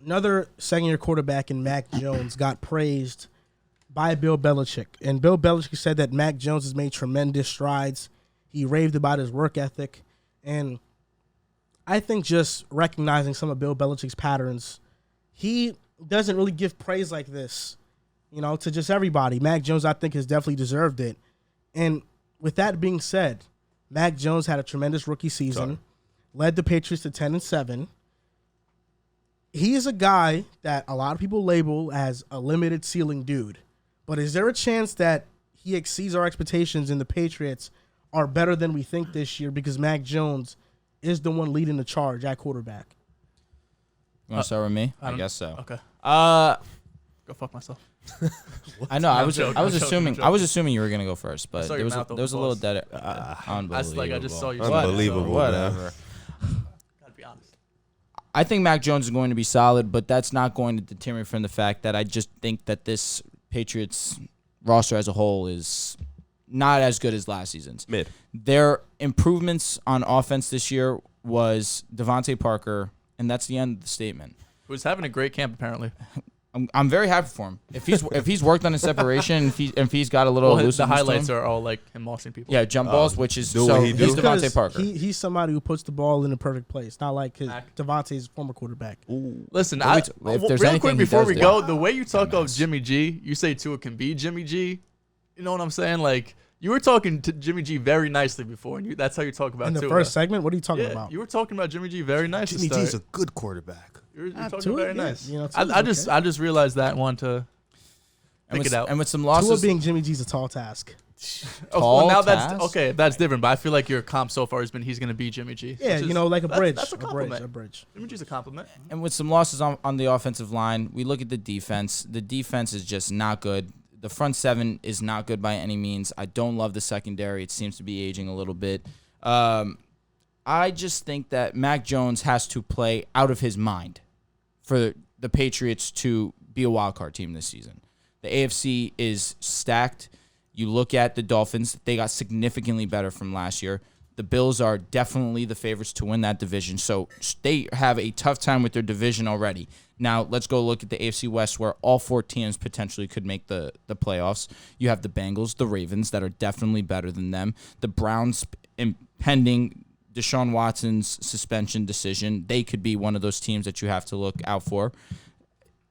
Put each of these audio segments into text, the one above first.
Another second-year quarterback in Mac Jones got praised by Bill Belichick. And Bill Belichick said that Mac Jones has made tremendous strides. He raved about his work ethic. And I think just recognizing some of Bill Belichick's patterns, he doesn't really give praise like this, to just everybody. Mac Jones, I think, has definitely deserved it. And with that being said, Mac Jones had a tremendous rookie season, led the Patriots to 10-7. He is a guy that a lot of people label as a limited ceiling dude. But is there a chance that he exceeds our expectations and the Patriots are better than we think this year because Mac Jones is the one leading the charge at quarterback? You want to start with me? I guess so. Okay. Go fuck myself. I know. I was joking. assuming you were gonna go first, but there was a little dead. Unbelievable. I just saw you. Unbelievable. Whatever. Gotta be honest. I think Mac Jones is going to be solid, but that's not going to deter me from the fact that I just think that this Patriots roster as a whole is not as good as last season's. Mid. Their improvements on offense this year was Devontae Parker, and that's the end of the statement. Who's having a great camp apparently. I'm very happy for him. If he's worked on his separation, if he's got a little the highlights are all like him mossing people. Yeah, jump balls, which is do what he do. he's Devontae Parker. He's somebody who puts the ball in the perfect place, not like Devontae's former quarterback. Listen, if there's real anything quick he before does we do. go, the way you talk of Jimmy G, you say Tua can be Jimmy G. You know what I'm saying? Like you were talking to Jimmy G very nicely before, and that's how you talk about In the Tua. first segment, what are you talking about? You were talking about Jimmy G very nice. Jimmy G's a good quarterback. You're talking Tua, very nice. I just realized that and wanted to pick it out. And with some Tua losses, being Jimmy G's a tall task. Now task? that's okay. That's different. But I feel like your comp so far has been he's going to be Jimmy G. Yeah, like a bridge. That's a compliment. A bridge. Jimmy G's a compliment. and with some losses on the offensive line, we look at the defense. The defense is just not good. The front seven is not good by any means. I don't love the secondary. It seems to be aging a little bit. I just think that Mac Jones has to play out of his mind for the Patriots to be a wild card team this season. The AFC is stacked. You look at the Dolphins, they got significantly better from last year. The Bills are definitely the favorites to win that division, so they have a tough time with their division already. Now, let's go look at the AFC West, where all 4 teams potentially could make the playoffs. You have the Bengals, the Ravens, that are definitely better than them. The Browns, impending Deshaun Watson's suspension decision, they could be one of those teams that you have to look out for.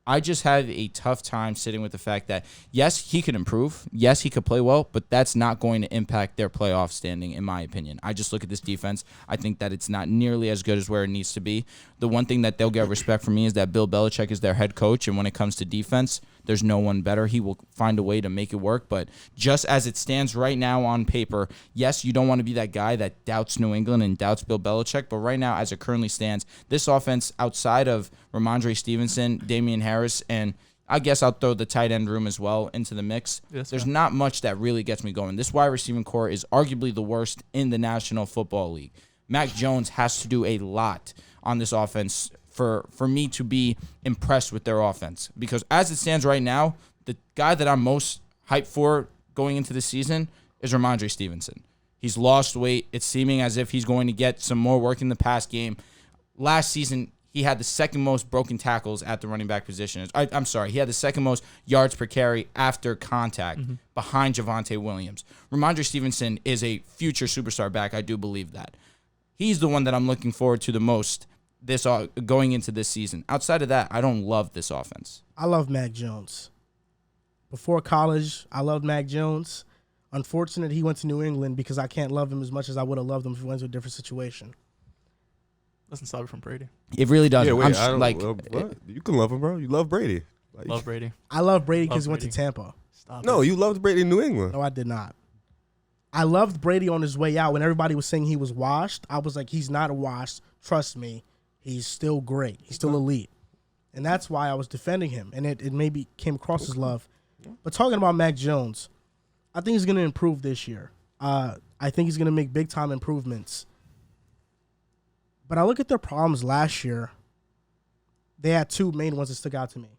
I just have a tough time sitting with the fact that, yes, he could improve. Yes, he could play well, but that's not going to impact their playoff standing, in my opinion. I just look at this defense. I think that it's not nearly as good as where it needs to be. The one thing that they'll get respect from me is that Bill Belichick is their head coach, and when it comes to defense, there's no one better. He will find a way to make it work, but just as it stands right now on paper, yes, you don't want to be that guy that doubts New England and doubts Bill Belichick, but right now, as it currently stands, this offense outside of Ramondre Stevenson, Damian Harris, and I guess I'll throw the tight end room as well into the mix. Yes, There's not much that really gets me going. This wide receiving core is arguably the worst in the National Football League. Mac Jones has to do a lot on this offense for me to be impressed with their offense. Because as it stands right now, the guy that I'm most hyped for going into the season is Ramondre Stevenson. He's lost weight. It's seeming as if he's going to get some more work in the pass game. Last season, he had the second most broken tackles at the running back position. He had the second most yards per carry after contact behind Javonte Williams. Ramondre Stevenson is a future superstar back. I do believe that. He's the one that I'm looking forward to the most going into this season. Outside of that, I don't love this offense. I love Mac Jones. Before college, I loved Mac Jones. Unfortunate he went to New England because I can't love him as much as I would have loved him if he went to a different situation. Doesn't stop it from Brady. It really does. Yeah, wait, what? You can love him, bro. You love Brady. Love Brady. I love Brady because he went to Tampa. No, you loved Brady in New England. No, I did not. I loved Brady on his way out. When everybody was saying he was washed, I was like, he's not washed. Trust me. He's still great. He's still elite. And that's why I was defending him. And it maybe came across as love. But talking about Mac Jones, I think he's going to improve this year. I think he's going to make big-time improvements. But I look at their problems last year. They had 2 main ones that stuck out to me.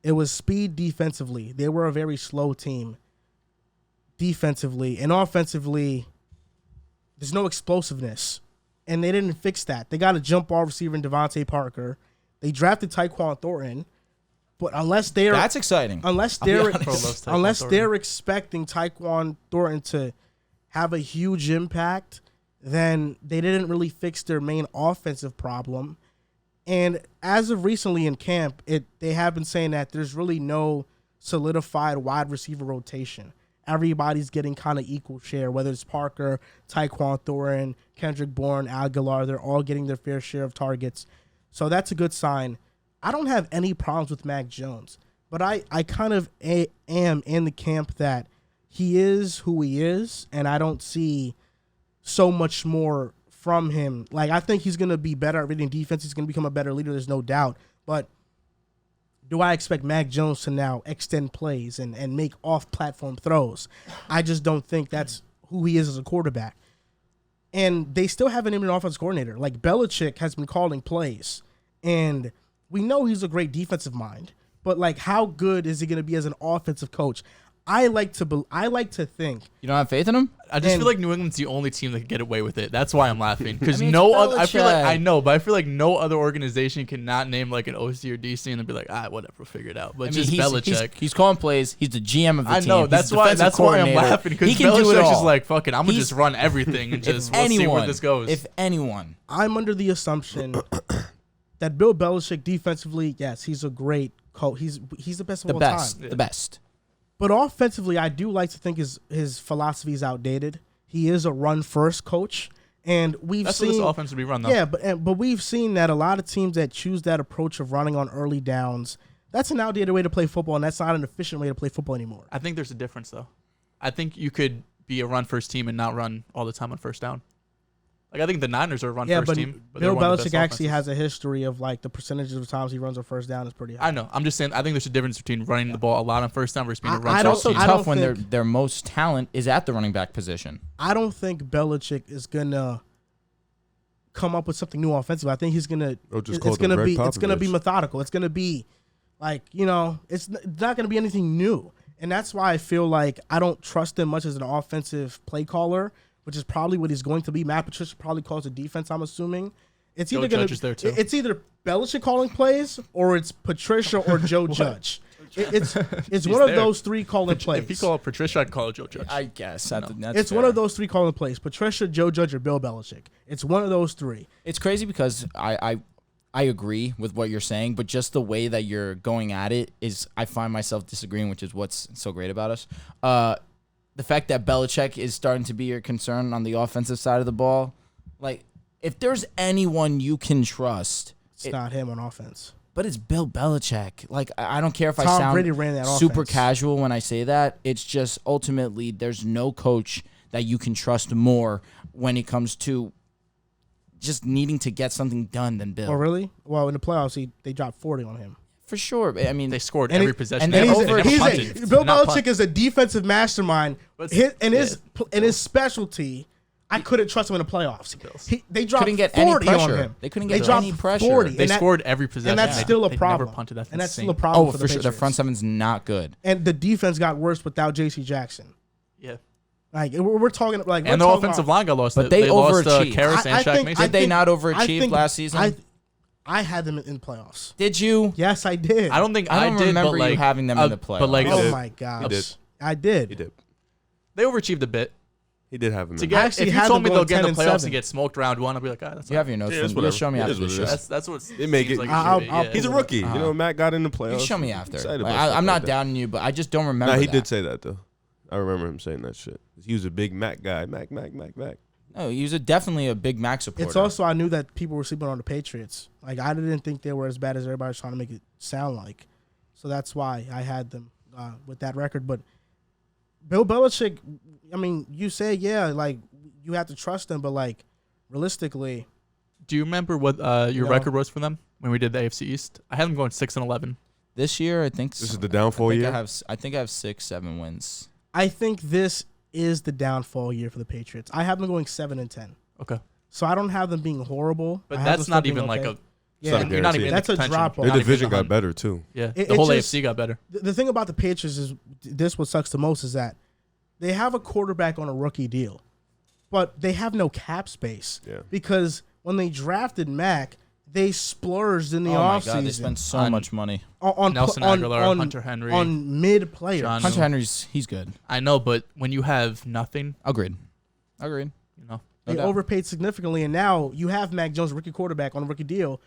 It was speed defensively. They were a very slow team defensively. And offensively, there's no explosiveness. And they didn't fix that. They got a jump ball receiver in Devontae Parker. They drafted Tyquan Thornton, but unless they're That's exciting. unless I'll be they're honest. Bro loves Tyquan unless Thornton. they're expecting Tyquan Thornton to have a huge impact, then they didn't really fix their main offensive problem. And as of recently in camp, they have been saying that there's really no solidified wide receiver rotation. Everybody's getting kind of equal share, whether it's Parker, Tyquan Thornton, Kendrick Bourne, Aguilar. They're all getting their fair share of targets. So that's a good sign. I don't have any problems with Mac Jones, but I kind of am in the camp that he is who he is, and I don't see so much more from him. Like, I think he's going to be better at reading defense. He's going to become a better leader. There's no doubt. But do I expect Mac Jones to now extend plays and make off-platform throws? I just don't think that's who he is as a quarterback. And they still haven't named an offensive coordinator. Like, Belichick has been calling plays, and we know he's a great defensive mind. But, like, how good is he going to be as an offensive coach? I like to think. You don't have faith in him? I just feel like New England's the only team that can get away with it. That's why I'm laughing. Because I mean, no it's other, I feel like Belichick. I know, but I feel like no other organization cannot name like an OC or DC and then be like, whatever, we'll figure it out. But just Belichick. He's calling plays. He's the GM of the I team. know. He's That's the why. defensive That's why I'm coordinator. laughing because He can do it Belichick's all. just like, fuck it. I'm gonna He's- just run everything and just we'll see anyone, where this goes. If anyone. I'm under the assumption that Bill Belichick defensively, yes, he's a great coach. He's the best of The all best. time. The best. But offensively, I do like to think his philosophy is outdated. He is a run-first coach, and we've That's seen what this offense would be run though. yeah, but we've seen that a lot of teams that choose that approach of running on early downs, that's an outdated way to play football, and that's not an efficient way to play football anymore. I think there's a difference though. I think you could be a run first team and not run all the time on first down. Like I think the Niners are a run Yeah, first but team. But Bill they're one of the Belichick best actually offenses. has a history of like the percentages of times he runs on first down is pretty high. I know. I'm just saying. I think there's a difference between running the ball a lot on first down versus being a run I first don't- Also team. I tough when think- their most talent is at the running back position. I don't think Belichick is gonna come up with something new offensively. I think he's gonna. Or just It's call them gonna Greg be. It's gonna be Popovich. methodical. It's gonna be like it's not gonna be anything new. And that's why I feel like I don't trust him much as an offensive play caller, which is probably what he's going to be. Matt Patricia probably calls the defense, I'm assuming. It's either Joe gonna Judge is there, too. It's either Belichick calling plays or it's Patricia or Joe Judge. It's one of there. those three calling plays. If you call it Patricia, I'd call it Joe Judge. I guess. That's It's one of those three calling plays: Patricia, Joe Judge, or Bill Belichick. It's one of those three. It's crazy because I agree with what you're saying, but just the way that you're going at it is I find myself disagreeing, which is what's so great about us. The fact that Belichick is starting to be your concern on the offensive side of the ball, like if there's anyone you can trust, It's not him on offense. but it's Bill Belichick. Like I don't care if I Tom sound Brady ran that super offense. casual when I say that. It's just ultimately there's no coach that you can trust more when it comes to just needing to get something done than Bill. Oh, really? Well, in the playoffs, they dropped 40 on him. For sure. I mean, They scored And every he- possession. and They they're never- over- they never he's punted. Bill Not Belichick punt. is a defensive mastermind. But- His specialty, I couldn't trust him in the playoffs. They dropped Couldn't get 40 any on pressure. him. They couldn't get dropped any pressure. 40, They and that- scored every possession. and that's Yeah. still a They problem. never punted. That's and that's insane. still a problem oh, for for the sure. Their Patriots. front seven's not good. And the defense got worse without J.C. Jackson. Yeah. Like we're talking like And we're the talking offensive about- line got lost. But they lost overachieved. Karras and Shaq Mason. Did they not I overachieve think- last season? I had them in the playoffs. Did you? Yes, I did. I don't think I I don't did. remember but you like, having them in the But like, He Oh did. my gosh. He did. I did. He did. they overachieved a bit. He did have him. To in. get, actually if you had told them me they'll going get in 10 the and playoffs 7. and get smoked round one, I'll be like, that's You have your notes. Yeah, it's You'll whatever. show me It after is the what it show. is. that's what They make seems it. like I'll- should be, I'll- yeah. He's a rookie. You know, Matt got in the playoffs. You can show me after. Excited Like, about stuff I'm like not that. doubting you, but I just don't remember. Nah, he that. did say that though. I remember him saying that shit. He was a big Mac guy. Mac. No, he was definitely a big Mac supporter. It's also I knew that people were sleeping on the Patriots. Like I didn't think they were as bad as everybody's trying to make it sound like. So that's why I had them with that record. But Bill Belichick, I mean, you say like you have to trust him, but like realistically, Do you remember what your No. record was for them when we did the AFC East? I had them going 6-11. this year. I think This is the downfall I think year? I think I have 6-7 wins. I think this is the downfall year for the Patriots. I have them going 7-10. Okay, So I don't have them being horrible. but I have them that's still not being even like okay. a. Yeah, not You're not even in That's the a contention. drop-off. You're Their not even division in got the better too. Yeah, It the whole just- AFC got better. The thing about the Patriots is this what sucks the most is that they have a quarterback on a rookie deal, but they have no cap space. Yeah. Because when they drafted Mac, they splurged in the Oh my offseason God, they spent so much money. on Nelson Aguilar, Hunter Henry, on mid players. John- Hunter Henry's he's good. I know, but when you have nothing, Agreed. you know, They doubt. overpaid significantly, and now you have Mac Jones, rookie quarterback, on a rookie deal,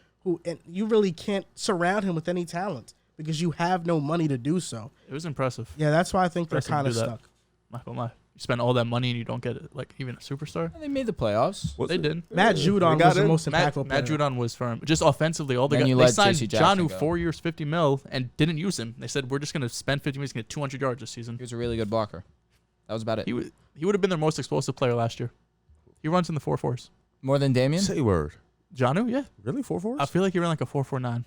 and you really can't surround him with any talent because you have no money to do so. it was impressive. Yeah, that's why I think they're Impressive to kind of do that. stuck. Not gonna lie. You spend all that money and you don't get it, like even a superstar. They made the playoffs. What's They it? did. Matt Judon got was the it. most Matt impactful player. Judon was firm. Just offensively, all they Then got. you They let signed JC Jackson Jonnu go. 4 years, $50 million, and didn't use him. They said we're just gonna spend $50 million to get 200 yards this season. He was a really good blocker. That was about it. He would have been their most explosive player last year. He runs in the 4.4s. More than Damian? Say word. Jonnu, yeah. Really 4-4s? I feel like he ran like a 4.49.